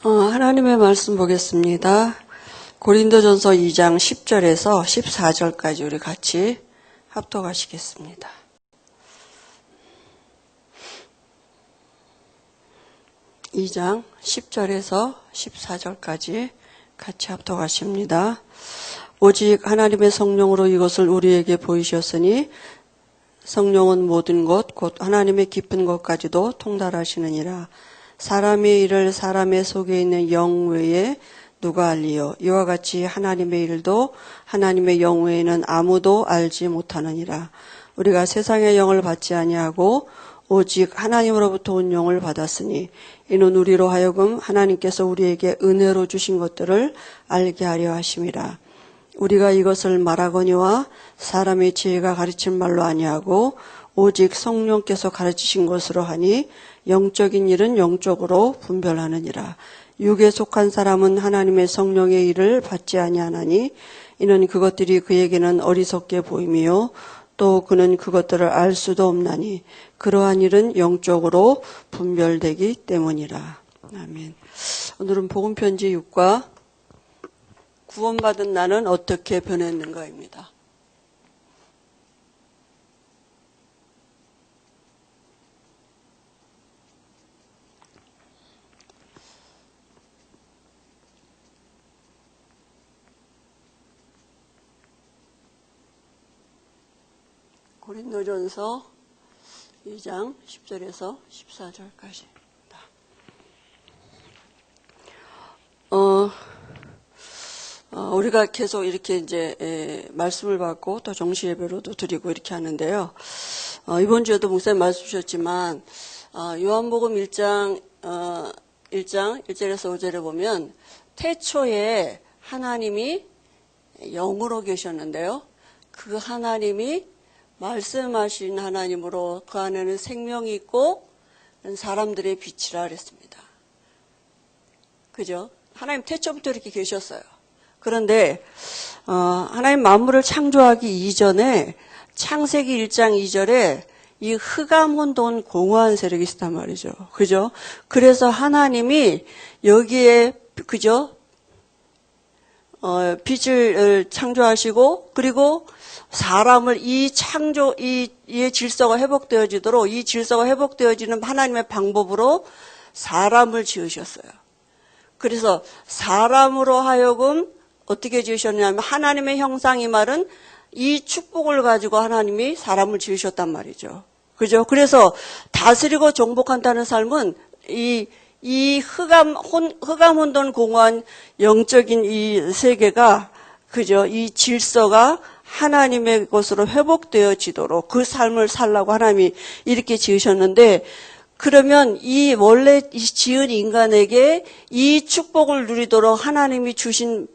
하나님의 말씀 보겠습니다. 고린도전서 2장 10절에서 14절까지 우리 같이 합독하시겠습니다. (2장) 10절에서 14절까지 같이 합독하십니다. 오직 하나님의 성령으로 이것을 우리에게 보이셨으니 성령은 모든 것 곧 하나님의 깊은 것까지도 통달하시느니라. 사람의 일을 사람의 속에 있는 영 외에 누가 알리요? 이와 같이 하나님의 일도 하나님의 영 외에는 아무도 알지 못하느니라. 우리가 세상의 영을 받지 아니하고 오직 하나님으로부터 온 영을 받았으니 이는 우리로 하여금 하나님께서 우리에게 은혜로 주신 것들을 알게 하려 하심이라. 우리가 이것을 말하거니와 사람의 지혜가 가르친 말로 아니하고 오직 성령께서 가르치신 것으로 하니 영적인 일은 영적으로 분별하느니라. 육에 속한 사람은 하나님의 성령의 일을 받지 아니하나니 이는 그것들이 그에게는 어리석게 보임이요 또 그는 그것들을 알 수도 없나니 그러한 일은 영적으로 분별되기 때문이라. 아멘. 오늘은 복음편지 6과 구원받은 나는 어떻게 변했는가입니다. 고린도전서 2장 10절에서 14절까지입니다. 우리가 계속 이렇게 이제 말씀을 받고 또 정시 예배로도 드리고 이렇게 하는데요. 이번 주에도 목사님 말씀 주셨지만 요한복음 1장 1절에서 5절에 보면 태초에 하나님이 영으로 계셨는데요. 그 하나님이 말씀하신 하나님으로 그 안에는 생명이 있고 사람들의 빛이라 그랬습니다. 그죠? 하나님 태초부터 이렇게 계셨어요. 그런데 하나님 만물을 창조하기 이전에 창세기 1장 2절에 이 흑암 혼돈 공허한 세력이 있었단 말이죠. 그죠? 그래서 하나님이 여기에 그죠? 빛을 창조하시고 그리고 사람을 이 질서가 회복되어지도록 이 질서가 회복되어지는 하나님의 방법으로 사람을 지으셨어요. 그래서 사람으로 하여금 어떻게 지으셨냐면 하나님의 형상이 말은 이 축복을 가지고 하나님이 사람을 지으셨단 말이죠. 그죠? 그래서 다스리고 정복한다는 삶은 이 흑암 혼돈 공허한 영적인 이 세계가 그죠? 이 질서가 하나님의 것으로 회복되어지도록 그 삶을 살라고 하나님이 이렇게 지으셨는데 그러면 이 원래 지은 인간에게 이 축복을 누리도록 하나님이 주신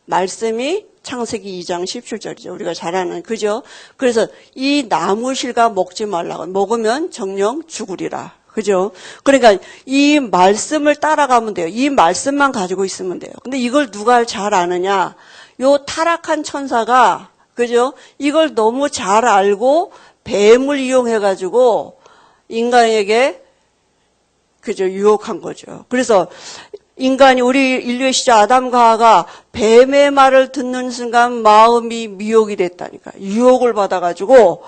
말씀이 창세기 2장 17절이죠. 우리가 잘 아는 그죠? 그래서 이 나무실과 먹지 말라고 먹으면 정령 죽으리라. 그죠? 그러니까 이 말씀을 따라가면 돼요. 이 말씀만 가지고 있으면 돼요. 근데 이걸 누가 잘 아느냐? 요 타락한 천사가 그죠? 이걸 너무 잘 알고 뱀을 이용해가지고 인간에게 그죠? 유혹한 거죠. 그래서 인간이 우리 인류의 시작 아담과 하와가 뱀의 말을 듣는 순간 마음이 미혹이 됐다니까. 유혹을 받아가지고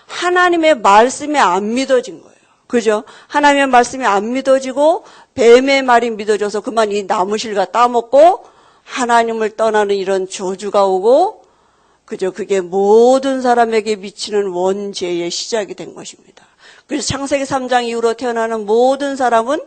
하나님의 말씀이 안 믿어진 거예요. 그죠? 하나님의 말씀이 안 믿어지고 뱀의 말이 믿어져서 그만 이 나무실과 따먹고 하나님을 떠나는 이런 저주가 오고 그죠? 그게 모든 사람에게 미치는 원죄의 시작이 된 것입니다. 그래서 창세기 3장 이후로 태어나는 모든 사람은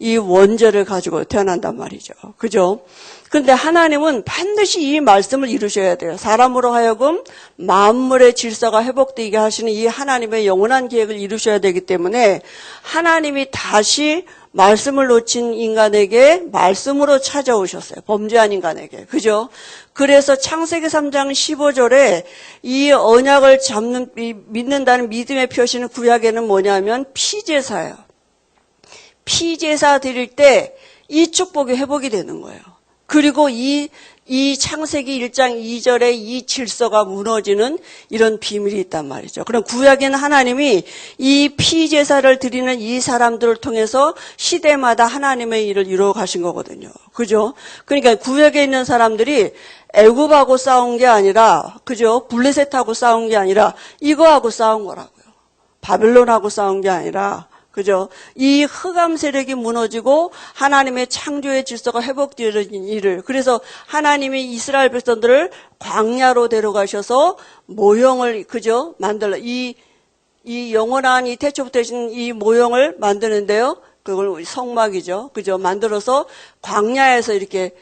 이 원죄를 가지고 태어난단 말이죠. 그죠? 그런데 하나님은 반드시 이 말씀을 이루셔야 돼요. 사람으로 하여금 만물의 질서가 회복되게 하시는 이 하나님의 영원한 계획을 이루셔야 되기 때문에 하나님이 다시 말씀을 놓친 인간에게 말씀으로 찾아오셨어요. 범죄한 인간에게. 그죠? 그래서 창세기 3장 15절에 이 언약을 믿는다는 믿음의 표시는 구약에는 뭐냐면 피제사예요. 피제사 드릴 때 이 축복이 회복이 되는 거예요. 그리고 이 이 창세기 1장 2절의 이 질서가 무너지는 이런 비밀이 있단 말이죠. 그럼 구약에는 하나님이 이 피제사를 드리는 이 사람들을 통해서 시대마다 하나님의 일을 이루어 가신 거거든요. 그죠? 그러니까 구약에 있는 사람들이 애굽하고 싸운 게 아니라, 그죠? 블레셋하고 싸운 게 아니라 이거하고 싸운 거라고요. 바벨론하고 싸운 게 아니라, 그죠? 이 흑암 세력이 무너지고 하나님의 창조의 질서가 회복되는 일을, 그래서 하나님이 이스라엘 백성들을 광야로 데려가셔서 모형을, 그죠? 만들어. 이 영원한 이 태초부터 계신 이 모형을 만드는데요. 그걸 성막이죠. 그죠? 만들어서 광야에서 이렇게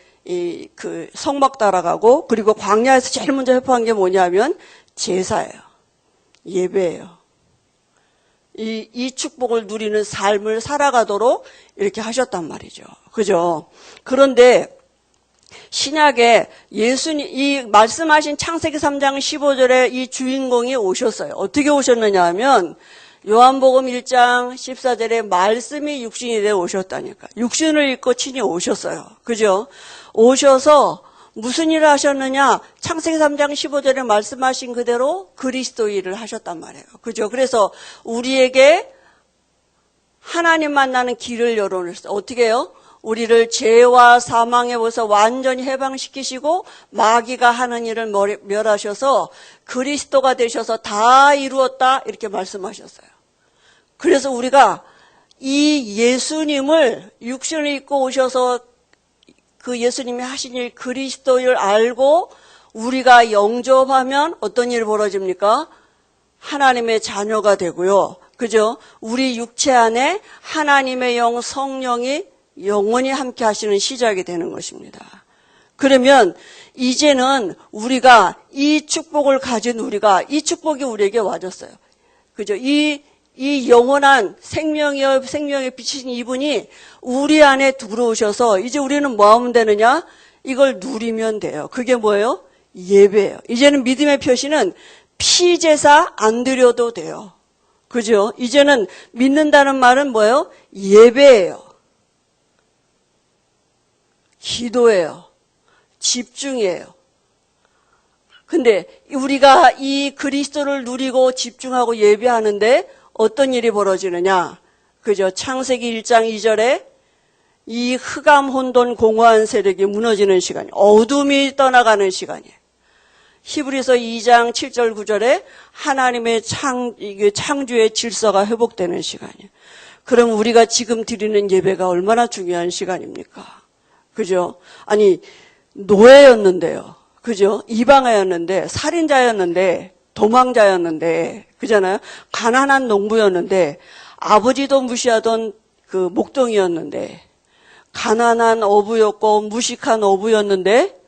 그 성막 따라가고, 그리고 광야에서 제일 먼저 회복한 게 뭐냐면 제사예요. 예배예요. 이 축복을 누리는 삶을 살아가도록 이렇게 하셨단 말이죠. 그죠? 그런데 신약에 예수님, 이 말씀하신 창세기 3장 15절에 이 주인공이 오셨어요. 어떻게 오셨느냐 하면 요한복음 1장 14절에 말씀이 육신이 되어 오셨다니까. 육신을 입고 친히 오셨어요. 그죠? 오셔서 무슨 일을 하셨느냐? 창세기 3장 15절에 말씀하신 그대로 그리스도 일을 하셨단 말이에요. 그죠? 그래서 우리에게 하나님 만나는 길을 열어놓으셨어요. 어떻게 해요? 우리를 죄와 사망의 벌써 완전히 해방시키시고 마귀가 하는 일을 멸하셔서 그리스도가 되셔서 다 이루었다 이렇게 말씀하셨어요. 그래서 우리가 이 예수님을 육신을 입고 오셔서 그 예수님이 하신 일 그리스도를 알고 우리가 영접하면 어떤 일이 벌어집니까? 하나님의 자녀가 되고요. 그죠? 우리 육체 안에 하나님의 영 성령이 영원히 함께 하시는 시작이 되는 것입니다. 그러면 이제는 우리가 이 축복을 가진 우리가 이 축복이 우리에게 와줬어요. 그죠? 이 영원한 생명의 빛이신 이분이 우리 안에 들어오셔서 이제 우리는 뭐 하면 되느냐? 이걸 누리면 돼요. 그게 뭐예요? 예배예요. 이제는 믿음의 표시는 피제사 안 드려도 돼요. 그죠? 이제는 믿는다는 말은 뭐예요? 예배예요. 기도예요. 집중이에요. 근데 우리가 이 그리스도를 누리고 집중하고 예배하는데 어떤 일이 벌어지느냐? 그죠? 창세기 1장 2절에 이 흑암 혼돈 공허한 세력이 무너지는 시간이, 어둠이 떠나가는 시간이에요. 히브리서 2장 7절 9절에 하나님의 창조의 질서가 회복되는 시간이에요. 그럼 우리가 지금 드리는 예배가 얼마나 중요한 시간입니까? 그죠? 아니, 노예였는데요. 그죠? 이방아였는데, 살인자였는데, 도망자였는데, 그잖아요? 가난한 농부였는데, 아버지도 무시하던 그 목동이었는데, 가난한 어부였고, 무식한 어부였는데,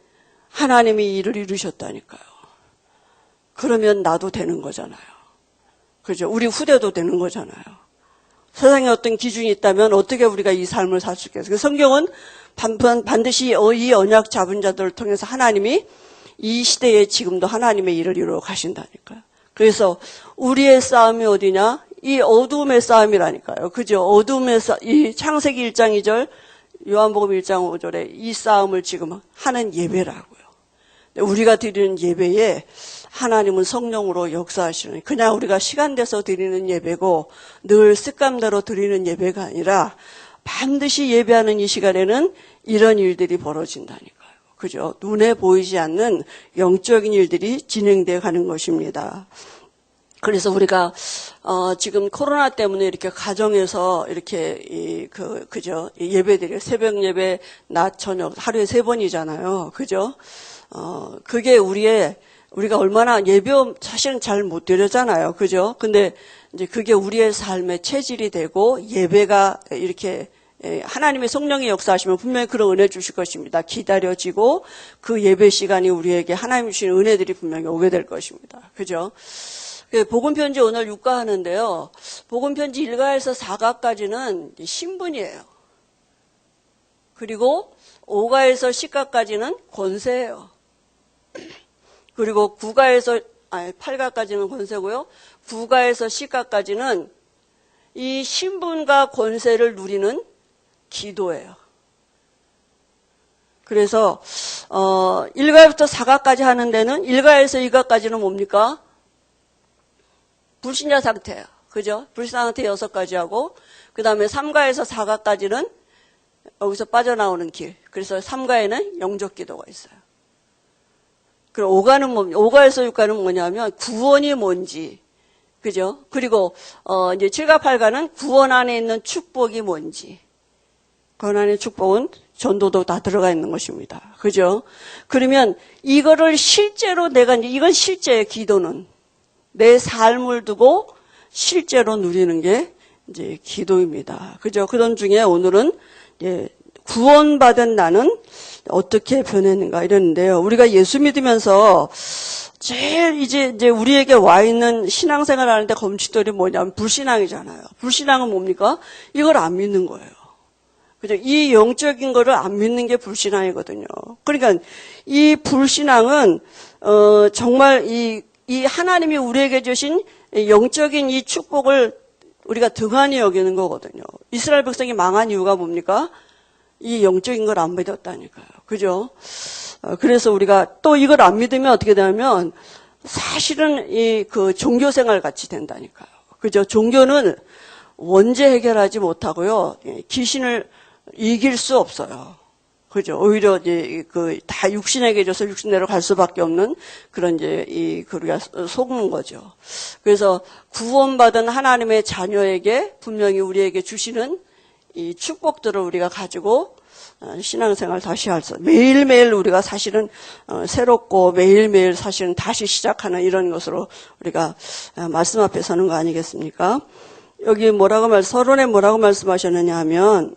하나님이 일을 이루셨다니까요. 그러면 나도 되는 거잖아요. 그죠? 우리 후대도 되는 거잖아요. 세상에 어떤 기준이 있다면 어떻게 우리가 이 삶을 살 수 있겠어요? 성경은 반드시 이 언약 잡은 자들을 통해서 하나님이 이 시대에 지금도 하나님의 일을 이루어 가신다니까요. 그래서 우리의 싸움이 어디냐? 이 어두움의 싸움이라니까요. 그죠? 어두움의 이 창세기 1장 2절, 요한복음 1장 5절에 이 싸움을 지금 하는 예배라고요. 우리가 드리는 예배에 하나님은 성령으로 역사하시는, 그냥 우리가 시간 돼서 드리는 예배고 늘 습관대로 드리는 예배가 아니라 반드시 예배하는 이 시간에는 이런 일들이 벌어진다니까요. 그죠? 눈에 보이지 않는 영적인 일들이 진행되어 가는 것입니다. 그래서 우리가 지금 코로나 때문에 이렇게 가정에서 이렇게 그죠? 예배드려요. 새벽 예배, 낮 저녁 하루에 3번이잖아요. 그죠? 그게 우리가 얼마나 사실은 잘 못 드리잖아요. 그죠? 근데 이제 그게 우리의 삶의 체질이 되고 예배가 이렇게 하나님의 성령의 역사하시면 분명히 그런 은혜 주실 것입니다. 기다려지고 그 예배 시간이 우리에게 하나님 주시는 은혜들이 분명히 오게 될 것입니다. 그죠? 복음편지 오늘 6가 하는데요. 복음편지 1가에서 4가까지는 신분이에요. 그리고 5가에서 10가까지는 권세예요. 그리고 8가까지는 권세고요. 9가에서 10가까지는 이 신분과 권세를 누리는 기도예요. 그래서 1가부터 4가까지 하는 데는 1가에서 2가까지는 뭡니까? 불신자 상태예요. 그죠? 불신자 상태 6가지 하고 그 다음에 3가에서 4가까지는 여기서 빠져나오는 길. 그래서 3가에는 영적 기도가 있어요. 그럼 5가는 뭡니까? 5가에서 6가는 뭐냐면 구원이 뭔지. 그죠? 그리고 이제 7가 8가는 구원 안에 있는 축복이 뭔지. 구원 안에 축복은 전도도 다 들어가 있는 것입니다. 그죠? 그러면 이거를 실제로 내가 이건 실제의 기도는 내 삶을 두고 실제로 누리는 게 이제 기도입니다. 그죠? 그런 중에 오늘은 이제 구원받은 나는 어떻게 변했는가 이랬는데요. 우리가 예수 믿으면서 제일 이제 우리에게 와 있는 신앙생활 하는데 검지돌이 뭐냐면 불신앙이잖아요. 불신앙은 뭡니까? 이걸 안 믿는 거예요. 그죠? 이 영적인 거를 안 믿는 게 불신앙이거든요. 그러니까 이 불신앙은 정말 이 하나님이 우리에게 주신 영적인 이 축복을 우리가 등한히 여기는 거거든요. 이스라엘 백성이 망한 이유가 뭡니까? 이 영적인 걸 안 믿었다니까요. 그죠? 그래서 우리가 또 이걸 안 믿으면 어떻게 되냐면 사실은 그 종교생활 같이 된다니까요. 그죠? 종교는 원죄 해결하지 못하고요. 귀신을 이길 수 없어요. 그죠? 오히려 이제 다 육신에게 줘서 육신대로 갈 수밖에 없는 그런 이제 우리가 속는 거죠. 그래서 구원받은 하나님의 자녀에게 분명히 우리에게 주시는 이 축복들을 우리가 가지고 신앙생활 다시 할 수, 매일매일 우리가 사실은 새롭고 매일매일 사실은 다시 시작하는 이런 것으로 우리가 말씀 앞에 서는 거 아니겠습니까? 여기 서론에 뭐라고 말씀하셨느냐 하면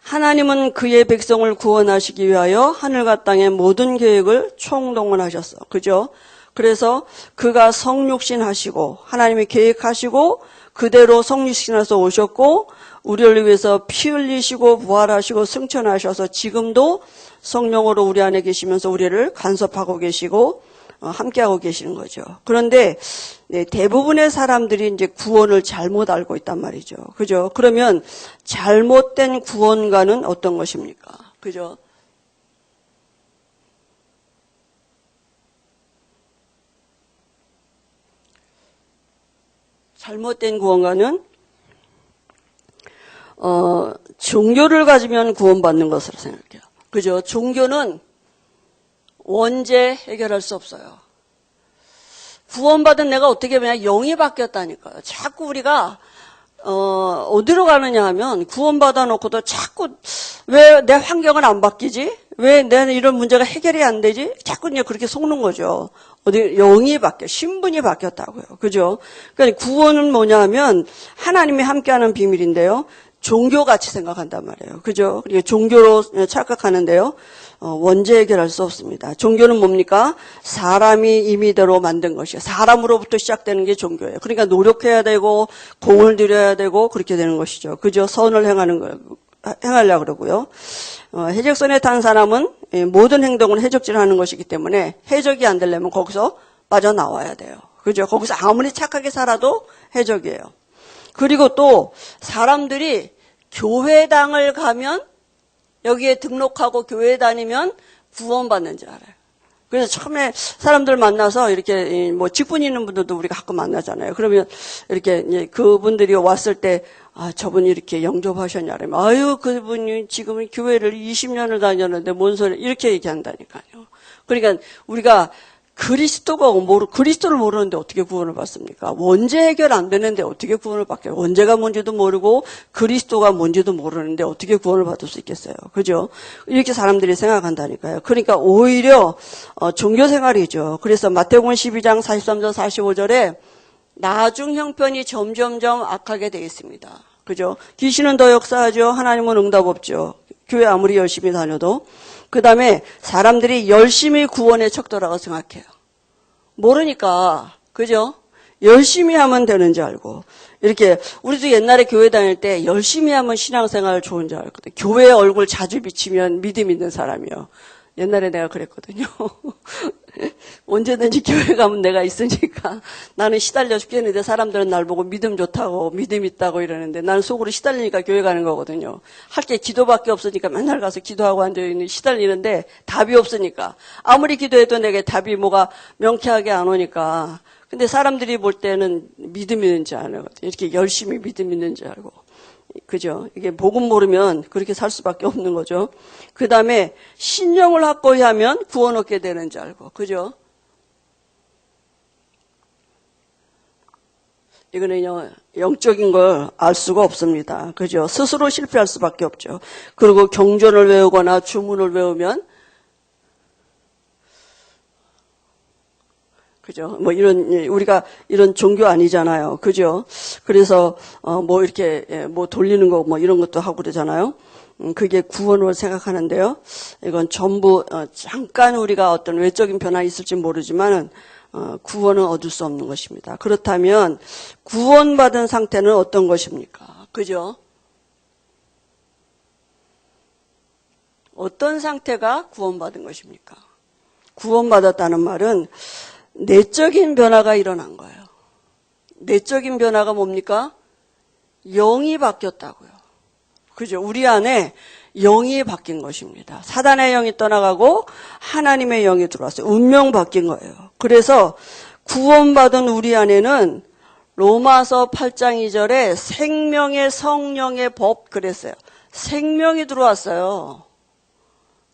하나님은 그의 백성을 구원하시기 위하여 하늘과 땅의 모든 계획을 총동원하셨어. 그죠? 그래서 그가 성육신 하시고 하나님이 계획하시고 그대로 성육신해서 오셨고 우리를 위해서 피 흘리시고 부활하시고 승천하셔서 지금도 성령으로 우리 안에 계시면서 우리를 간섭하고 계시고 함께하고 계시는 거죠. 그런데 대부분의 사람들이 이제 구원을 잘못 알고 있단 말이죠. 그죠? 그러면 잘못된 구원과는 어떤 것입니까? 그죠? 잘못된 구원과는 종교를 가지면 구원받는 것으로 생각해요. 그죠? 종교는 원죄 해결할 수 없어요. 구원받은 내가 어떻게 그냥 영이 바뀌었다니까요. 자꾸 우리가 어디로 가느냐 하면 구원받아 놓고도 자꾸 왜 내 환경은 안 바뀌지? 왜 내 이런 문제가 해결이 안 되지? 자꾸 이제 그렇게 속는 거죠. 영이 바뀌어, 신분이 바뀌었다고요. 그죠? 그러니까 구원은 뭐냐면 하나님이 함께하는 비밀인데요. 종교같이 생각한단 말이에요. 그죠? 그리고 종교로 착각하는데요. 원죄 해결할 수 없습니다. 종교는 뭡니까? 사람이 임의대로 만든 것이에요. 사람으로부터 시작되는 게 종교예요. 그러니까 노력해야 되고 공을 들여야 되고 그렇게 되는 것이죠. 그죠? 선을 행하려고 그러고요. 해적선에 탄 사람은 모든 행동을 해적질하는 것이기 때문에 해적이 안 되려면 거기서 빠져나와야 돼요. 그죠? 거기서 아무리 착하게 살아도 해적이에요. 그리고 또 사람들이 교회당을 가면 여기에 등록하고 교회 다니면 구원받는 줄 알아요. 그래서 처음에 사람들 만나서 이렇게 뭐 직분 있는 분들도 우리가 가끔 만나잖아요. 그러면 이렇게 이제 그분들이 왔을 때 저분이 이렇게 영접하셨냐 그러면 아유 그분이 지금 교회를 20년을 다녔는데 뭔 소리 이렇게 얘기한다니까요. 그러니까 우리가 그리스도를 모르는데 어떻게 구원을 받습니까? 원죄 해결 안 되는데 어떻게 구원을 받겠어요? 원죄가 뭔지도 모르고 그리스도가 뭔지도 모르는데 어떻게 구원을 받을 수 있겠어요? 그죠? 이렇게 사람들이 생각한다니까요. 그러니까 오히려 종교생활이죠. 그래서 마태복음 12장 43절 45절에 나중 형편이 점점점 악하게 되어 있습니다. 그죠? 귀신은 더 역사하죠. 하나님은 응답 없죠. 교회 아무리 열심히 다녀도. 그 다음에 사람들이 열심히 구원의 척도라고 생각해요. 모르니까, 그죠? 열심히 하면 되는 줄 알고. 이렇게, 우리도 옛날에 교회 다닐 때 열심히 하면 신앙생활 좋은 줄 알거든요. 교회 얼굴 자주 비치면 믿음 있는 사람이요. 옛날에 내가 그랬거든요. 언제든지 교회 가면 내가 있으니까 나는 시달려 죽겠는데 사람들은 날 보고 믿음 좋다고 믿음 있다고 이러는데 나는 속으로 시달리니까 교회 가는 거거든요. 할 게 기도밖에 없으니까 맨날 가서 기도하고 앉아있는 시달리는데 답이 없으니까 아무리 기도해도 내게 답이 뭐가 명쾌하게 안 오니까 근데 사람들이 볼 때는 믿음 있는지 알거든요. 이렇게 열심히 믿음 있는지 알고. 그죠? 이게 복음 모르면 그렇게 살 수밖에 없는 거죠. 그 다음에 신령을 확고히 하면 구원 얻게 되는 줄 알고. 그죠? 이거는 영적인 걸 알 수가 없습니다. 그죠? 스스로 실패할 수밖에 없죠. 그리고 경전을 외우거나 주문을 외우면 그죠? 뭐 우리가 이런 종교 아니잖아요. 그죠? 그래서, 뭐 이렇게, 뭐 돌리는 거 뭐 이런 것도 하고 그러잖아요. 그게 구원을 생각하는데요. 이건 전부, 잠깐 우리가 어떤 외적인 변화가 있을지 모르지만은, 구원은 얻을 수 없는 것입니다. 그렇다면, 구원받은 상태는 어떤 것입니까? 그죠? 어떤 상태가 구원받은 것입니까? 구원받았다는 말은, 내적인 변화가 일어난 거예요. 내적인 변화가 뭡니까? 영이 바뀌었다고요. 그죠? 우리 안에 영이 바뀐 것입니다. 사단의 영이 떠나가고 하나님의 영이 들어왔어요. 운명 바뀐 거예요. 그래서 구원받은 우리 안에는 로마서 8장 2절에 생명의 성령의 법 그랬어요. 생명이 들어왔어요.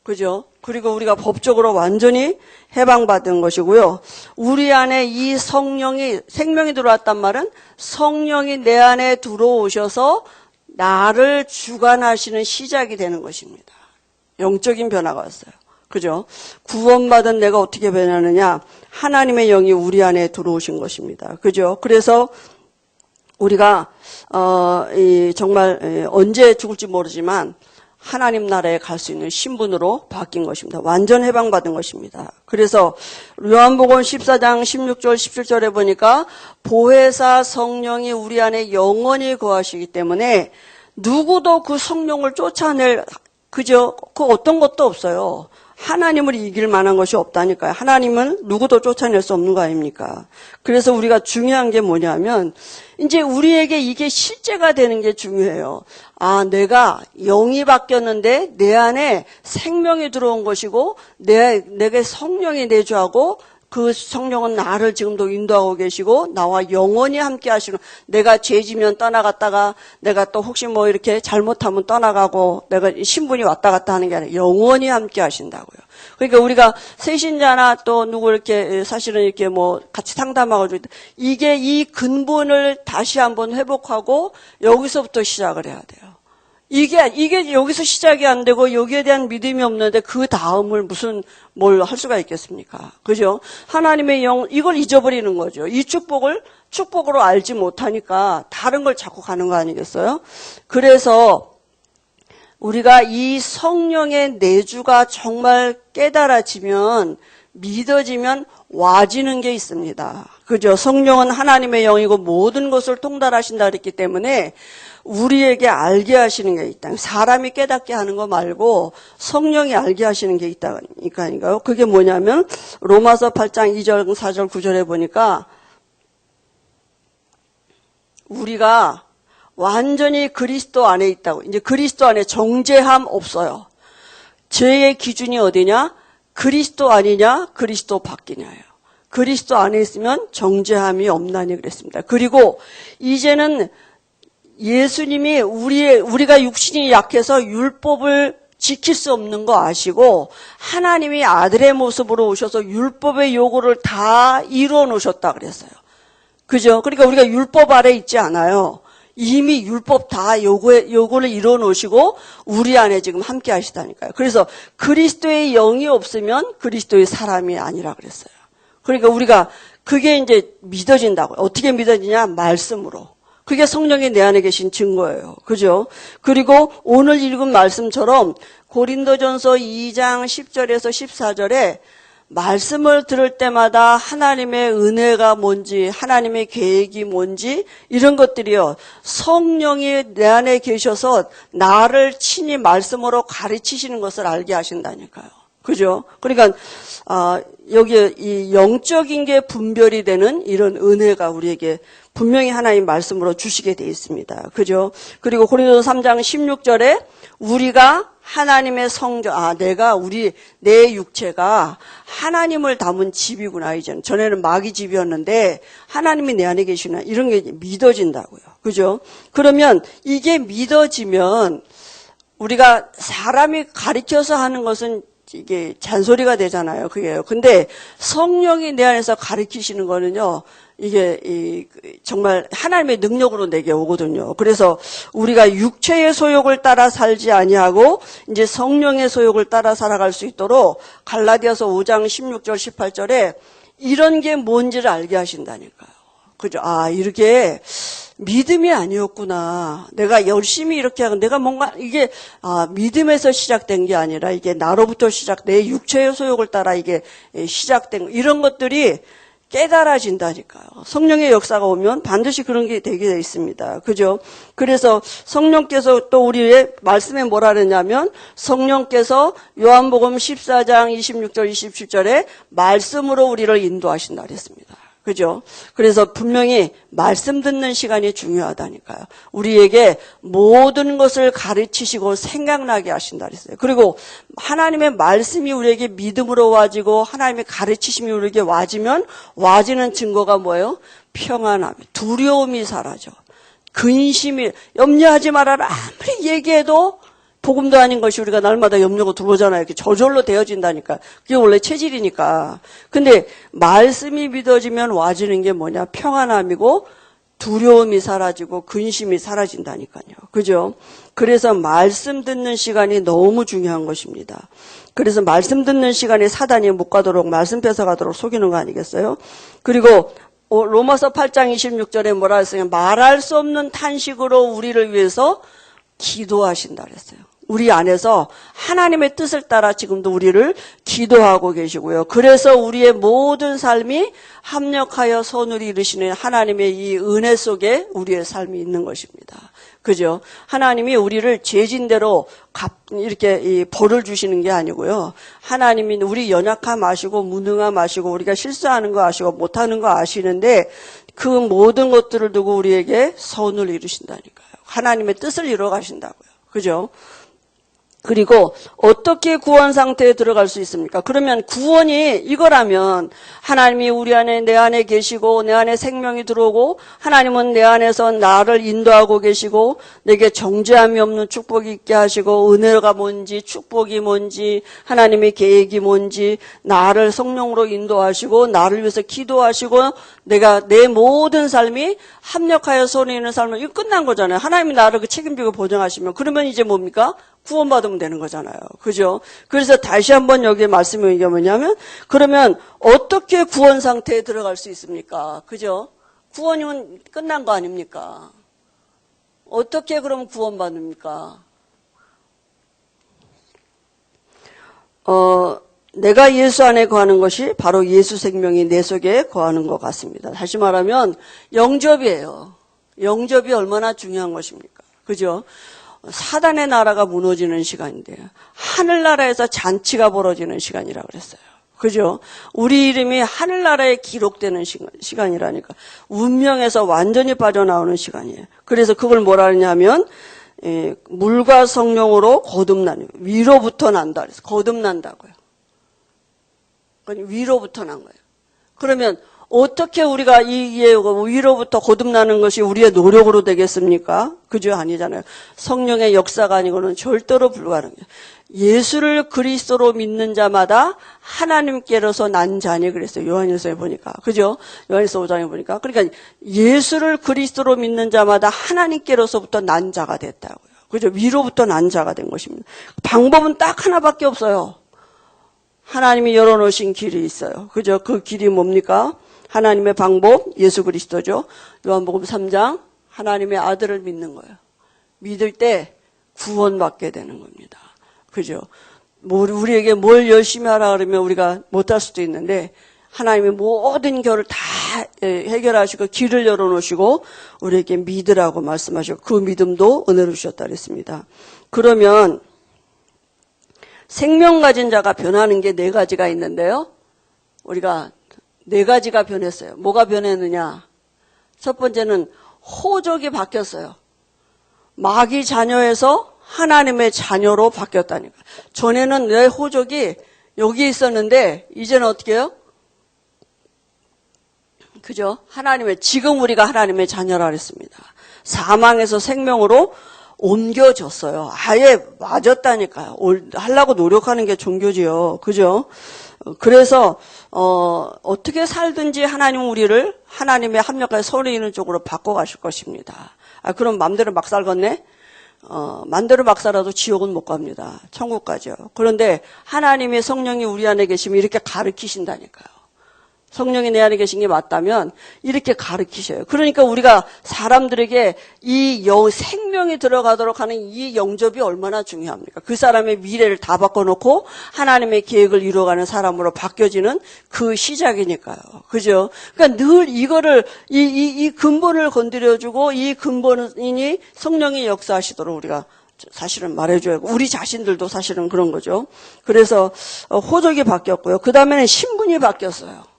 그죠? 그리고 우리가 법적으로 완전히 해방받은 것이고요. 우리 안에 이 생명이 들어왔단 말은 성령이 내 안에 들어오셔서 나를 주관하시는 시작이 되는 것입니다. 영적인 변화가 왔어요. 그죠? 구원받은 내가 어떻게 변하느냐? 하나님의 영이 우리 안에 들어오신 것입니다. 그죠? 그래서 우리가 정말 언제 죽을지 모르지만 하나님 나라에 갈 수 있는 신분으로 바뀐 것입니다. 완전 해방받은 것입니다. 그래서 요한복음 14장 16절 17절에 보니까 보혜사 성령이 우리 안에 영원히 거하시기 때문에 누구도 그 성령을 쫓아낼 그저 그 어떤 것도 없어요. 하나님을 이길 만한 것이 없다니까요. 하나님은 누구도 쫓아낼 수 없는 거 아닙니까? 그래서 우리가 중요한 게 뭐냐면 이제 우리에게 이게 실제가 되는 게 중요해요. 아, 내가 영이 바뀌었는데 내 안에 생명이 들어온 것이고 내게 성령이 내주하고 그 성령은 나를 지금도 인도하고 계시고 나와 영원히 함께 하시는 내가 죄지면 떠나갔다가 내가 또 혹시 뭐 이렇게 잘못하면 떠나가고 내가 신분이 왔다 갔다 하는 게 아니라 영원히 함께 하신다고요. 그러니까 우리가 새신자나 또 누구 이렇게 사실은 이렇게 뭐 같이 상담하고 이게 이 근본을 다시 한번 회복하고 여기서부터 시작을 해야 돼요. 이게 여기서 시작이 안 되고 여기에 대한 믿음이 없는데 그 다음을 뭘 할 수가 있겠습니까? 그죠? 하나님의 영, 이걸 잊어버리는 거죠. 이 축복으로 알지 못하니까 다른 걸 자꾸 가는 거 아니겠어요? 그래서 우리가 이 성령의 내주가 정말 깨달아지면, 믿어지면 와지는 게 있습니다. 그죠? 성령은 하나님의 영이고 모든 것을 통달하신다 그랬기 때문에 우리에게 알게 하시는 게 있다. 사람이 깨닫게 하는 거 말고 성령이 알게 하시는 게 있다니까요. 그게 뭐냐면 로마서 8장 2절, 4절, 9절에 보니까 우리가 완전히 그리스도 안에 있다고. 이제 그리스도 안에 정죄함 없어요. 죄의 기준이 어디냐? 그리스도 아니냐? 그리스도 밖이냐예요. 그리스도 안에 있으면 정죄함이 없나니 그랬습니다. 그리고 이제는 예수님이 우리가 육신이 약해서 율법을 지킬 수 없는 거 아시고 하나님이 아들의 모습으로 오셔서 율법의 요구를 다 이루어 놓으셨다 그랬어요. 그죠? 그러니까 우리가 율법 아래 있지 않아요. 이미 율법 다 요구를 이루어 놓으시고 우리 안에 지금 함께 하시다니까요. 그래서 그리스도의 영이 없으면 그리스도의 사람이 아니라 그랬어요. 그러니까 우리가 그게 이제 믿어진다고요. 어떻게 믿어지냐? 말씀으로. 그게 성령이 내 안에 계신 증거예요. 그죠? 그리고 오늘 읽은 말씀처럼 고린도전서 2장 10절에서 14절에 말씀을 들을 때마다 하나님의 은혜가 뭔지, 하나님의 계획이 뭔지 이런 것들이요. 성령이 내 안에 계셔서 나를 친히 말씀으로 가르치시는 것을 알게 하신다니까요. 그죠? 그러니까 여기 이 영적인 게 분별이 되는 이런 은혜가 우리에게 분명히 하나님 말씀으로 주시게 돼 있습니다. 그죠? 그리고 고린도서 3장 16절에 우리가 하나님의 성전, 내 육체가 하나님을 담은 집이구나, 이제는. 전에는 마귀 집이었는데, 하나님이 내 안에 계시나, 이런 게 믿어진다고요. 그죠? 그러면 이게 믿어지면, 우리가 사람이 가르쳐서 하는 것은 이게 잔소리가 되잖아요. 그게요. 근데 성령이 내 안에서 가르치시는 거는요, 이게 정말 하나님의 능력으로 내게 오거든요. 그래서 우리가 육체의 소욕을 따라 살지 아니하고 이제 성령의 소욕을 따라 살아갈 수 있도록 갈라디아서 5장 16절 18절에 이런 게 뭔지를 알게 하신다니까요. 그죠? 이렇게 믿음이 아니었구나. 내가 열심히 이렇게 하고 내가 뭔가 이게 믿음에서 시작된 게 아니라 이게 나로부터 내 육체의 소욕을 따라 이게 시작된 이런 것들이 깨달아진다니까요. 성령의 역사가 오면 반드시 그런 게 되게 돼 있습니다. 그죠? 그래서 성령께서 또 우리의 말씀에 뭐라 그랬냐면 성령께서 요한복음 14장 26절 27절에 말씀으로 우리를 인도하신다 그랬습니다. 그죠? 그래서 분명히 말씀 듣는 시간이 중요하다니까요. 우리에게 모든 것을 가르치시고 생각나게 하신다 그랬어요. 그리고 하나님의 말씀이 우리에게 믿음으로 와지고 하나님의 가르치심이 우리에게 와지면 와지는 증거가 뭐예요? 평안함, 두려움이 사라져. 근심이, 염려하지 말아라. 아무리 얘기해도 복음도 아닌 것이 우리가 날마다 염려고 들어오잖아요. 이렇게 저절로 되어진다니까. 그게 원래 체질이니까. 근데 말씀이 믿어지면 와지는 게 뭐냐? 평안함이고 두려움이 사라지고 근심이 사라진다니까요. 그죠? 그래서 말씀 듣는 시간이 너무 중요한 것입니다. 그래서 말씀 듣는 시간에 사단이 못 가도록 말씀 뺏어가도록 속이는 거 아니겠어요? 그리고 로마서 8장 26절에 뭐라 했어요? 말할 수 없는 탄식으로 우리를 위해서 기도하신다 그랬어요. 우리 안에서 하나님의 뜻을 따라 지금도 우리를 기도하고 계시고요. 그래서 우리의 모든 삶이 합력하여 선을 이루시는 하나님의 이 은혜 속에 우리의 삶이 있는 것입니다. 그죠? 하나님이 우리를 죄진대로 이렇게 이 벌을 주시는 게 아니고요. 하나님이 우리 연약함 아시고 무능함 아시고 우리가 실수하는 거 아시고 못하는 거 아시는데 그 모든 것들을 두고 우리에게 선을 이루신다니까요. 하나님의 뜻을 이루어 가신다고요. 그죠? 그리고 어떻게 구원 상태에 들어갈 수 있습니까? 그러면 구원이 이거라면 하나님이 우리 안에 내 안에 계시고 내 안에 생명이 들어오고 하나님은 내 안에서 나를 인도하고 계시고 내게 정죄함이 없는 축복이 있게 하시고 은혜가 뭔지 축복이 뭔지 하나님의 계획이 뭔지 나를 성령으로 인도하시고 나를 위해서 기도하시고 내가 내 모든 삶이 합력하여 손에 있는 삶은 이거 끝난 거잖아요. 하나님이 나를 책임지고 보증하시면 그러면 이제 뭡니까? 구원받으면 되는 거잖아요. 그죠? 그래서 다시 한번 여기에 말씀이 이게 뭐냐면 그러면 어떻게 구원 상태에 들어갈 수 있습니까? 그죠? 구원이면 끝난 거 아닙니까? 어떻게 그럼 구원받습니까? 내가 예수 안에 거하는 것이 바로 예수 생명이 내 속에 거하는 것 같습니다. 다시 말하면 영접이에요. 영접이 얼마나 중요한 것입니까? 그죠? 사단의 나라가 무너지는 시간인데요. 하늘나라에서 잔치가 벌어지는 시간이라고 그랬어요. 그죠? 우리 이름이 하늘나라에 기록되는 시간이라니까. 운명에서 완전히 빠져나오는 시간이에요. 그래서 그걸 뭐라 하냐면 물과 성령으로 거듭나는 위로부터 난다 그래서 거듭난다고요. 그러니까 위로부터 난 거예요. 그러면 어떻게 우리가 이 위로부터 거듭나는 것이 우리의 노력으로 되겠습니까? 그죠? 아니잖아요. 성령의 역사가 아니고는 절대로 불가능해요. 예수를 그리스도로 믿는 자마다 하나님께로서 난 자니 그랬어요. 요한일서에 보니까. 그죠? 요한일서 5장에 보니까. 그러니까 예수를 그리스도로 믿는 자마다 하나님께로서부터 난 자가 됐다고요. 그죠? 위로부터 난 자가 된 것입니다. 방법은 딱 하나밖에 없어요. 하나님이 열어놓으신 길이 있어요. 그죠? 그 길이 뭡니까? 하나님의 방법, 예수 그리스도죠. 요한복음 3장, 하나님의 아들을 믿는 거예요. 믿을 때 구원받게 되는 겁니다. 그죠? 우리에게 뭘 열심히 하라 그러면 우리가 못할 수도 있는데, 하나님의 모든 결을 다 해결하시고, 길을 열어놓으시고, 우리에게 믿으라고 말씀하시고, 그 믿음도 은혜로 주셨다 그랬습니다. 그러면, 생명 가진 자가 변하는 게 네 가지가 있는데요. 우리가 네 가지가 변했어요. 뭐가 변했느냐? 첫 번째는 호적이 바뀌었어요. 마귀 자녀에서 하나님의 자녀로 바뀌었다니까. 전에는 내 호적이 여기 있었는데 이제는 어떻게 해요? 그죠? 지금 우리가 하나님의 자녀라 그랬습니다. 사망에서 생명으로 옮겨졌어요. 아예 맞았다니까요. 하려고 노력하는 게 종교지요. 그죠? 그래서 어떻게 살든지 하나님은 우리를 하나님의 합력하여 선이 있는 쪽으로 바꿔가실 것입니다. 그럼 맘대로 막 살겠네? 맘대로 막 살아도 지옥은 못 갑니다. 천국 가죠. 그런데 하나님의 성령이 우리 안에 계시면 이렇게 가르치신다니까요. 성령이 내 안에 계신 게 맞다면 이렇게 가르치셔요. 그러니까 우리가 사람들에게 이 생명이 들어가도록 하는 이 영접이 얼마나 중요합니까? 그 사람의 미래를 다 바꿔놓고 하나님의 계획을 이루어가는 사람으로 바뀌어지는 그 시작이니까요. 그죠? 그러니까 늘 이거를, 이 근본을 건드려주고 이 근본이 성령이 역사하시도록 우리가 사실은 말해줘야 하고, 우리 자신들도 사실은 그런 거죠. 그래서 호적이 바뀌었고요. 그 다음에는 신분이 바뀌었어요.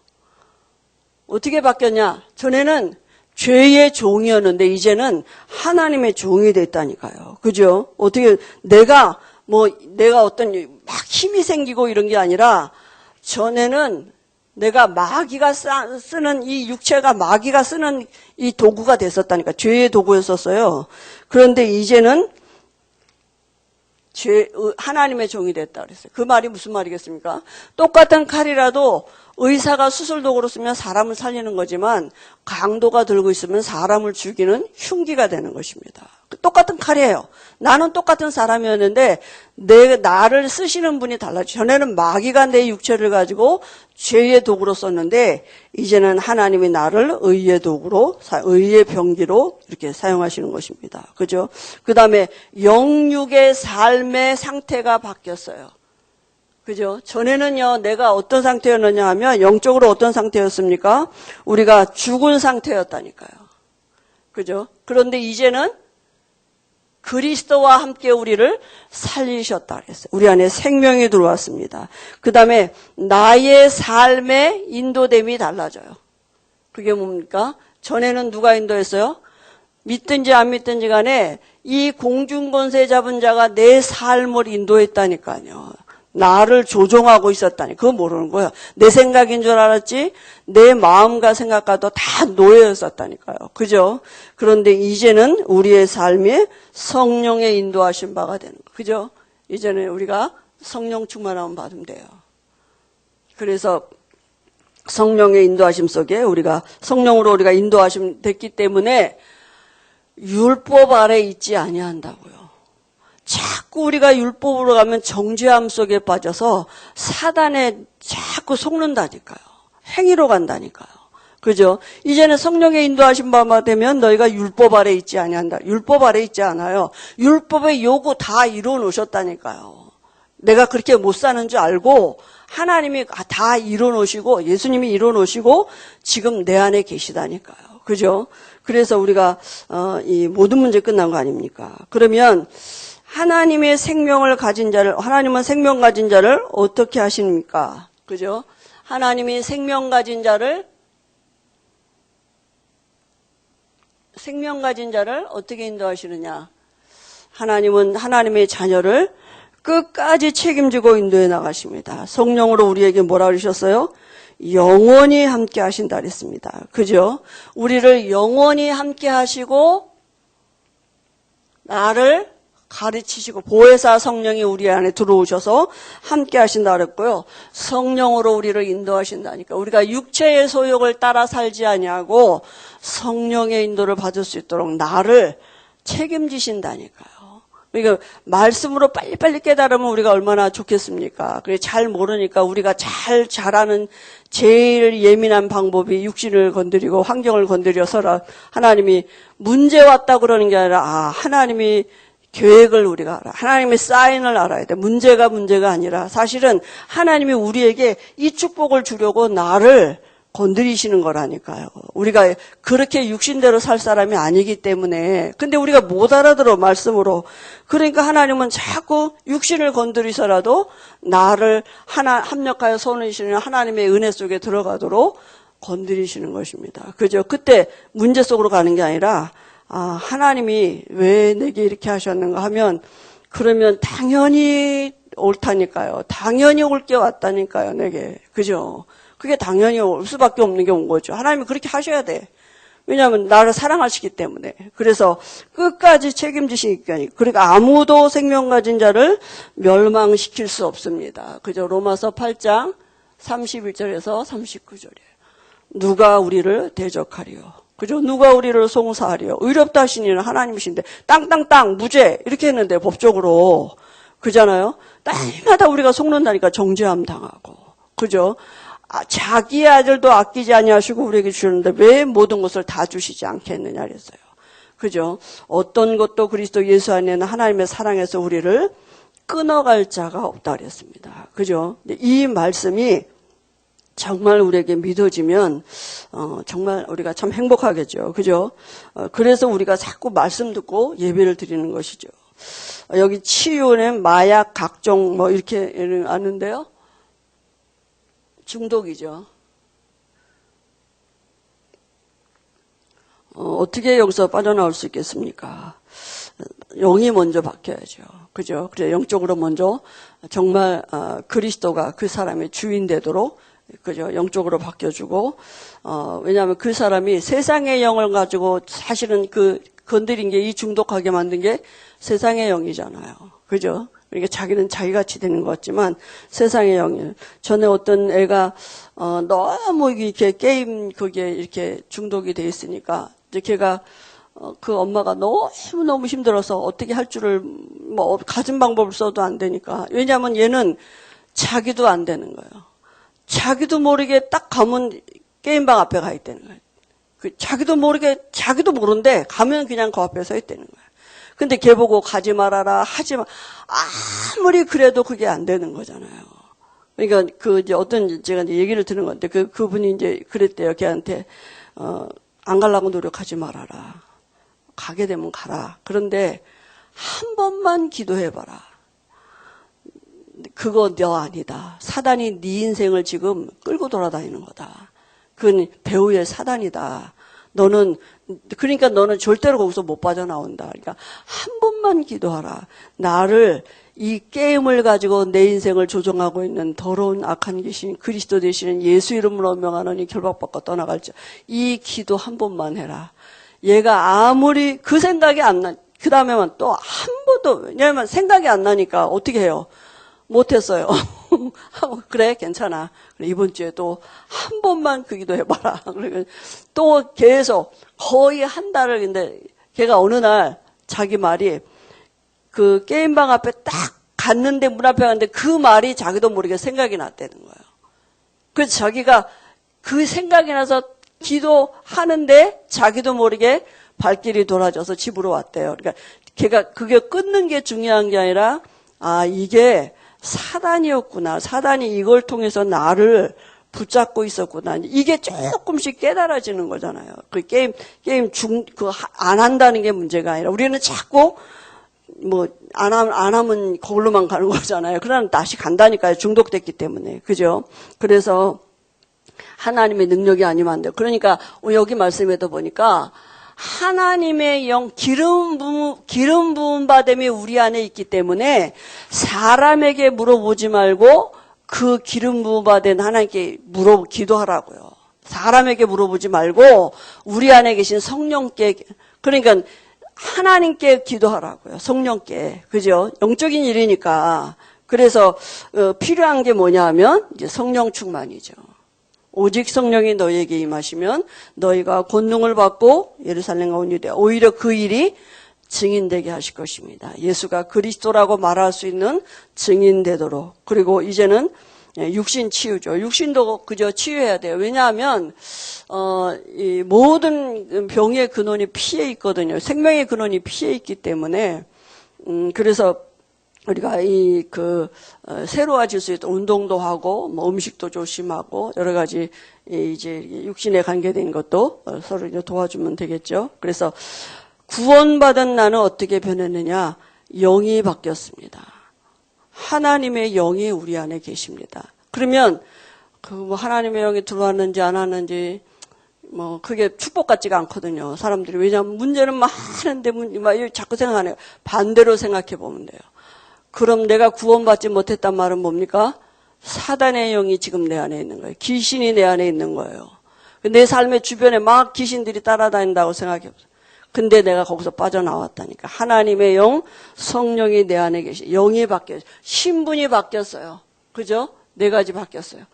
어떻게 바뀌었냐? 전에는 죄의 종이었는데 이제는 하나님의 종이 됐다니까요. 그죠? 어떻게 내가 어떤 막 힘이 생기고 이런 게 아니라 전에는 내가 마귀가 쓰는 이 육체가 마귀가 쓰는 이 도구가 됐었다니까. 죄의 도구였었어요. 그런데 이제는 하나님의 종이 됐다 그랬어요. 그 말이 무슨 말이겠습니까? 똑같은 칼이라도 의사가 수술 도구로 쓰면 사람을 살리는 거지만 강도가 들고 있으면 사람을 죽이는 흉기가 되는 것입니다. 똑같은 칼이에요. 나는 똑같은 사람이었는데 나를 쓰시는 분이 달라져. 전에는 마귀가 내 육체를 가지고 죄의 도구로 썼는데 이제는 하나님이 나를 의의 도구로, 의의 병기로 이렇게 사용하시는 것입니다. 그죠? 그 다음에 영육의 삶의 상태가 바뀌었어요. 그죠? 전에는요, 내가 어떤 상태였느냐 하면 영적으로 어떤 상태였습니까? 우리가 죽은 상태였다니까요. 그죠? 그런데 이제는 그리스도와 함께 우리를 살리셨다 그랬어요. 우리 안에 생명이 들어왔습니다. 그 다음에 나의 삶의 인도됨이 달라져요. 그게 뭡니까? 전에는 누가 인도했어요? 믿든지 안 믿든지 간에 이 공중권세 잡은 자가 내 삶을 인도했다니까요. 나를 조종하고 있었다니. 그거 모르는 거예요. 내 생각인 줄 알았지 내 마음과 생각과도 다 노예였었다니까요. 그죠? 그런데 이제는 우리의 삶이 성령의 인도하신 바가 되는 거예요. 그죠? 이제는 우리가 성령 충만함을 받으면 돼요. 그래서 성령의 인도하심 속에 성령으로 우리가 인도하심 됐기 때문에 율법 아래 있지 아니한다고요. 자꾸 우리가 율법으로 가면 정죄함 속에 빠져서 사단에 자꾸 속는다니까요. 행위로 간다니까요. 그죠? 이제는 성령의 인도하신 바가 되면 너희가 율법 아래 있지 아니한다. 율법 아래 있지 않아요. 율법의 요구 다 이루어 놓으셨다니까요. 내가 그렇게 못 사는 줄 알고 하나님이 다 이루어 놓으시고 예수님이 이루어 놓으시고 지금 내 안에 계시다니까요. 그죠? 그래서 우리가 이 모든 문제 끝난 거 아닙니까? 그러면 하나님은 생명 가진 자를 어떻게 하십니까? 그죠? 하나님이 생명 가진 자를 어떻게 인도하시느냐? 하나님은 하나님의 자녀를 끝까지 책임지고 인도해 나가십니다. 성령으로 우리에게 뭐라 그러셨어요? 영원히 함께 하신다 그랬습니다. 그죠? 우리를 영원히 함께 하시고 나를 가르치시고 보혜사 성령이 우리 안에 들어오셔서 함께 하신다 그랬고요. 성령으로 우리를 인도하신다니까. 우리가 육체의 소욕을 따라 살지 아니하고 성령의 인도를 받을 수 있도록 나를 책임지신다니까요. 그러니까 말씀으로 빨리빨리 깨달으면 우리가 얼마나 좋겠습니까? 그래 잘 모르니까 우리가 잘하는 제일 예민한 방법이 육신을 건드리고 환경을 건드려서 하나님이 문제 왔다 그러는 게 아니라 하나님이 계획을 우리가 알아. 하나님의 사인을 알아야 돼. 문제가 아니라 사실은 하나님이 우리에게 이 축복을 주려고 나를 건드리시는 거라니까요. 우리가 그렇게 육신대로 살 사람이 아니기 때문에. 근데 우리가 못 알아들어, 말씀으로. 그러니까 하나님은 자꾸 육신을 건드리서라도 나를 합력하여 손으시는 하나님의 은혜 속에 들어가도록 건드리시는 것입니다. 그죠? 그때 문제 속으로 가는 게 아니라, 하나님이 왜 내게 이렇게 하셨는가 하면, 그러면 당연히 옳다니까요. 당연히 올 게 왔다니까요, 내게. 그죠? 그게 당연히 올 수밖에 없는 게 온 거죠. 하나님이 그렇게 하셔야 돼. 왜냐하면 나를 사랑하시기 때문에. 그래서 끝까지 책임지시니까. 그러니까 아무도 생명 가진 자를 멸망시킬 수 없습니다. 그죠? 로마서 8장 31절에서 39절이에요. 누가 우리를 대적하리요? 그죠? 누가 우리를 송사하리요? 의롭다 하신 이는 하나님이신데 땅땅땅 무죄 이렇게 했는데 법적으로. 그잖아요? 날마다 우리가 속는다니까 정죄함 당하고. 그죠? 자기의 아들도 아끼지 아니하시고 우리에게 주셨는데 왜 모든 것을 다 주시지 않겠느냐 그랬어요. 그죠? 어떤 것도 그리스도 예수 안에는 하나님의 사랑에서 우리를 끊어갈 자가 없다 그랬습니다. 그죠? 이 말씀이 정말 우리에게 믿어지면 정말 우리가 참 행복하겠죠. 그죠? 그래서 우리가 자꾸 말씀 듣고 예배를 드리는 것이죠. 여기 치유는 마약 각종 뭐 이렇게 아는데요. 중독이죠. 어떻게 여기서 빠져나올 수 있겠습니까? 영이 먼저 바뀌어야죠. 그죠? 그래 영적으로 먼저 정말 그리스도가 그 사람의 주인 되도록 그죠? 영적으로 바뀌어주고 왜냐하면 그 사람이 세상의 영을 가지고 사실은 그 건드린 게 이 중독하게 만든 게 세상의 영이잖아요. 그죠? 그러니까 자기는 자기같이 되는 것 같지만 세상의 영이. 전에 어떤 애가 너무 이렇게 게임 거기에 이렇게 중독이 돼 있으니까 이제 걔가 그 엄마가 너무 힘들어서 어떻게 할 줄을 뭐 가진 방법을 써도 안 되니까. 왜냐하면 얘는 자기도 안 되는 거예요. 자기도 모르게 딱 가면 게임방 앞에 가 있다는 거예요. 자기도 모르는데 가면 그냥 그 앞에 서 있다는 거예요. 근데 걔 보고 가지 말아라, 하지 마. 아무리 그래도 그게 안 되는 거잖아요. 그러니까 이제 제가 이제 얘기를 들은 건데 그분이 이제 그랬대요. 걔한테, 안 가려고 노력하지 말아라. 가게 되면 가라. 그런데 한 번만 기도해봐라. 그거 너 아니다. 사단이 네 인생을 지금 끌고 돌아다니는 거다. 그건 배후의 사단이다. 그러니까 너는 절대로 거기서 못 빠져나온다. 그러니까 한 번만 기도하라. 나를 이 게임을 가지고 내 인생을 조종하고 있는 더러운 악한 귀신 그리스도 되시는 예수 이름으로 명하노니 결박받고 떠나갈지. 이 기도 한 번만 해라. 얘가 아무리 그 생각이 안 나. 그 다음에만 또 한 번도 왜냐하면 생각이 안 나니까 어떻게 해요? 못했어요. 그래 괜찮아. 이번 주에 또 한 번만 그 기도해봐라. 또 계속 거의 한 달을 근데 걔가 어느 날 자기 말이 그 게임방 앞에 딱 갔는데 문 앞에 갔는데 그 말이 자기도 모르게 생각이 났다는 거예요. 그래서 자기가 그 생각이 나서 기도하는데 자기도 모르게 발길이 돌아져서 집으로 왔대요. 그러니까 걔가 그게 끊는 게 중요한 게 아니라 이게 사단이었구나. 사단이 이걸 통해서 나를 붙잡고 있었구나. 이게 조금씩 깨달아지는 거잖아요. 그 게임 안 한다는 게 문제가 아니라 우리는 자꾸 안 하면 거기로만 가는 거잖아요. 그러나 다시 간다니까요. 중독됐기 때문에. 그죠? 그래서 하나님의 능력이 아니면 안 돼요. 그러니까 여기 말씀에도 보니까 하나님의 영, 기름 부음 받음이 우리 안에 있기 때문에 사람에게 물어보지 말고 그 기름 부음 받은 하나님께 기도하라고요. 사람에게 물어보지 말고 우리 안에 계신 성령께, 그러니까 하나님께 기도하라고요. 성령께. 그죠? 영적인 일이니까. 그래서 필요한 게 뭐냐 하면 이제 성령 충만이죠. 오직 성령이 너희에게 임하시면 너희가 권능을 받고 예루살렘과 온 유대 오히려 그 일이 증인되게 하실 것입니다. 예수가 그리스도라고 말할 수 있는 증인되도록. 그리고 이제는 육신 치유죠. 육신도 그저 치유해야 돼요. 왜냐하면 이 모든 병의 근원이 피에 있거든요. 생명의 근원이 피에 있기 때문에 그래서 우리가 새로워질 수 있도록 운동도 하고, 뭐 음식도 조심하고, 여러 가지, 이제 육신에 관계된 것도 서로 이제 도와주면 되겠죠. 그래서 구원받은 나는 어떻게 변했느냐? 영이 바뀌었습니다. 하나님의 영이 우리 안에 계십니다. 그러면, 하나님의 영이 들어왔는지 안 왔는지, 그게 축복 같지가 않거든요. 사람들이. 왜냐하면 문제는 많은데, 자꾸 생각하네요. 반대로 생각해 보면 돼요. 그럼 내가 구원받지 못했단 말은 뭡니까? 사단의 영이 지금 내 안에 있는 거예요. 귀신이 내 안에 있는 거예요. 내 삶의 주변에 막 귀신들이 따라다닌다고 생각해보세요. 근데 내가 거기서 빠져나왔다니까. 하나님의 영, 성령이 내 안에 계시. 영이 바뀌었어요. 신분이 바뀌었어요. 그죠? 네 가지 바뀌었어요.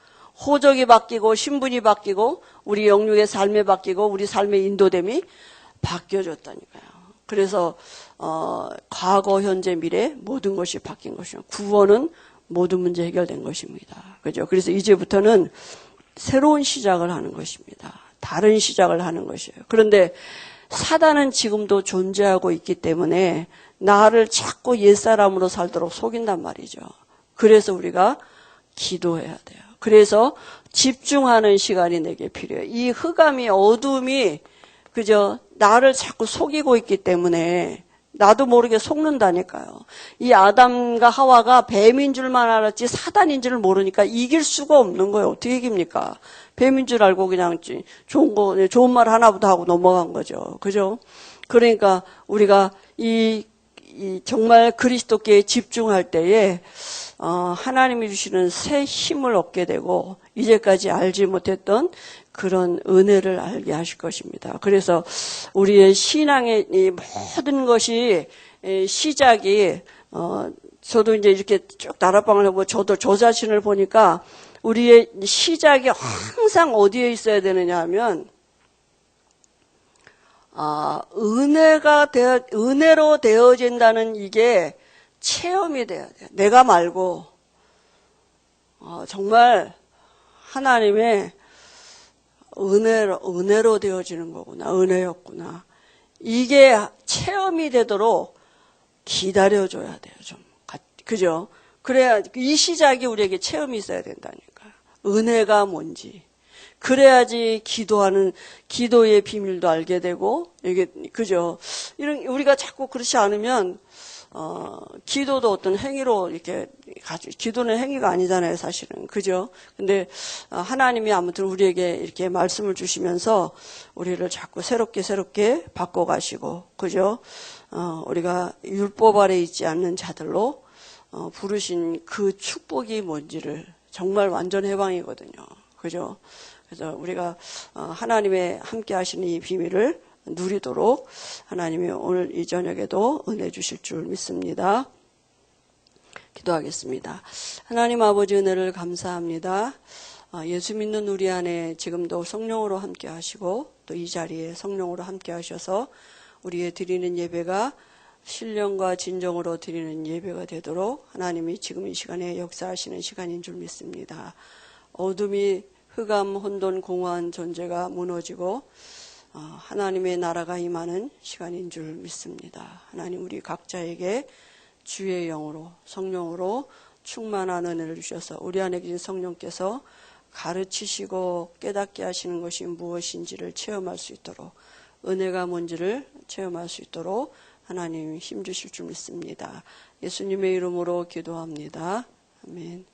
호적이 바뀌고 신분이 바뀌고 우리 영육의 삶이 바뀌고 우리 삶의 인도됨이 바뀌어졌다니까요. 그래서 과거, 현재, 미래 모든 것이 바뀐 것이요. 구원은 모든 문제 해결된 것입니다. 그죠? 그래서 이제부터는 새로운 시작을 하는 것입니다. 다른 시작을 하는 것이에요. 그런데 사단은 지금도 존재하고 있기 때문에 나를 자꾸 옛사람으로 살도록 속인단 말이죠. 그래서 우리가 기도해야 돼요. 그래서 집중하는 시간이 내게 필요해요. 이 흑암이, 어둠이 그죠? 나를 자꾸 속이고 있기 때문에 나도 모르게 속는다니까요. 이 아담과 하와가 뱀인 줄만 알았지 사단인 줄 모르니까 이길 수가 없는 거예요. 어떻게 이깁니까? 뱀인 줄 알고 그냥 좋은 말 하나부터 하고 넘어간 거죠. 그죠? 그러니까 우리가 정말 그리스도께 집중할 때에 하나님이 주시는 새 힘을 얻게 되고 이제까지 알지 못했던 그런 은혜를 알게 하실 것입니다. 그래서 우리의 신앙의 이 모든 것이 시작이 저도 이제 이렇게 쭉 다락방을 해보고 저도 저 자신을 보니까 우리의 시작이 항상 어디에 있어야 되느냐 하면 은혜로 되어진다는 이게 체험이 돼야 돼요. 내가 말고 정말 하나님의 은혜로 되어지는 거구나. 은혜였구나. 이게 체험이 되도록 기다려줘야 돼요. 좀. 그죠? 그래야 이 시작이 우리에게 체험이 있어야 된다니까요. 은혜가 뭔지. 그래야지 기도의 비밀도 알게 되고, 이게, 그죠? 우리가 자꾸 그렇지 않으면, 기도도 어떤 행위로 이렇게 기도는 행위가 아니잖아요, 사실은. 그죠? 근데 하나님이 아무튼 우리에게 이렇게 말씀을 주시면서 우리를 자꾸 새롭게 바꿔가시고, 그죠? 우리가 율법 아래 있지 않는 자들로 부르신 그 축복이 뭔지를 정말 완전 해방이거든요. 그죠? 그래서 우리가 하나님의 함께 하시는 이 비밀을 누리도록 하나님이 오늘 이 저녁에도 은혜 주실 줄 믿습니다. 기도하겠습니다. 하나님 아버지 은혜를 감사합니다. 예수 믿는 우리 안에 지금도 성령으로 함께 하시고 또 이 자리에 성령으로 함께 하셔서 우리의 드리는 예배가 신령과 진정으로 드리는 예배가 되도록 하나님이 지금 이 시간에 역사하시는 시간인 줄 믿습니다. 어둠이 흑암, 혼돈, 공허한 존재가 무너지고 하나님의 나라가 임하는 시간인 줄 믿습니다. 하나님 우리 각자에게 주의 영으로 성령으로 충만한 은혜를 주셔서 우리 안에 계신 성령께서 가르치시고 깨닫게 하시는 것이 무엇인지를 체험할 수 있도록 은혜가 뭔지를 체험할 수 있도록 하나님 힘주실 줄 믿습니다. 예수님의 이름으로 기도합니다. 아멘.